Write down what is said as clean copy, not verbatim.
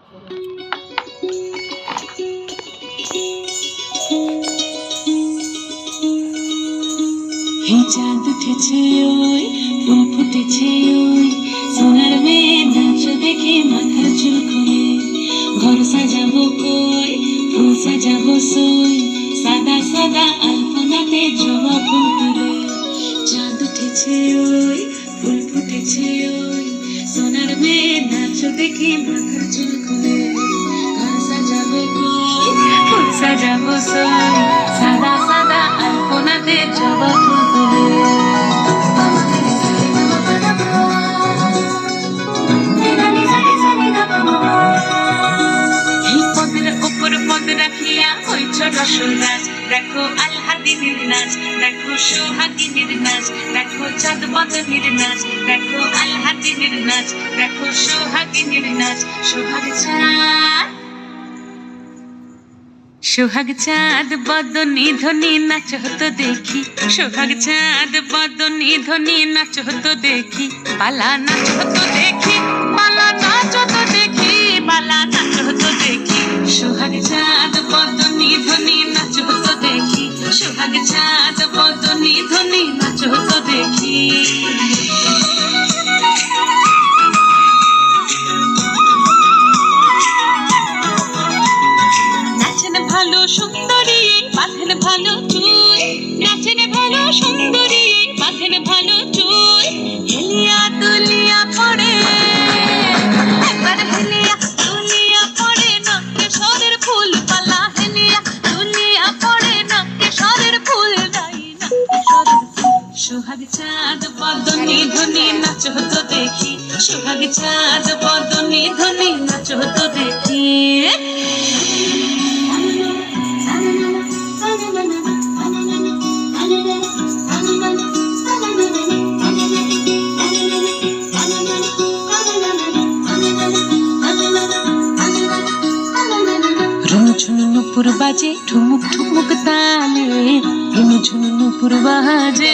এই চাঁদ উঠেছে ওই ফুল ফুটেছে ওই সোনার মেয়ে নাচ দেখে মাথার চুল খুলে ঘর সাজাবো কই ফুল সাজাবো সই সাদা সাদা আলপনাতে জবা ফুল তুলে চাঁদ উঠেছে ওই ফুল ফুটেছে ওই সোনার মেয়ে নাচ দেখে মাথার চুল খুলে ঘর সাজাবো কই ফুল সাজাবো সই সাদা সাদা আলপনাতে জবা ফুল তুলে রসরাজ দেখো আলহাদিনীর নাচ দেখো সোহাগিনীর নাচ দেখো চাঁদ বদনীর নাচ দেখো আলহাদিনীর নাচ দেখো সোহাগিনীর নাচ সোহাগ চাঁদ বদনী ধ্বনি নাচ হতো দেখি সোহাগ চাঁদ বদনী ধ্বনি নাচ হতো দেখি বালা নাচ হতো দেখি বালা নাচ হতো দেখি বালা নাচ হতো দেখি সোহাগ চাঁদ বদনী ধ্বনি নাচ হতো দেখি সোহাগ চাঁদ বদনী ধ্বনি নাচ হতো দেখি নাচেন ভালো সুন্দরী বাঁধেন ভালো চুল নাচেন ভালো সুন্দরী বাঁধেন ভালো চুল হেলিয়া তুলিয়া পড়ে একবার হেলিয়া তুলিয়া পড়ে নকেশ্বরের ফুল পালা হেলিয়া তুলিয়া পড়ে নকেশ্বরের ফুল নাই নকেশ্বরের সোহাগ চাঁদ বদনী ধ্বনি নাচ হতো দেখি সোহাগ চাঁদ বদনী ধ্বনি নাচ হতো দেখি ঝুনু নুপুর বাজে ঠুমুক ঠুমুক তালে ঝুনু নুপুর বাজে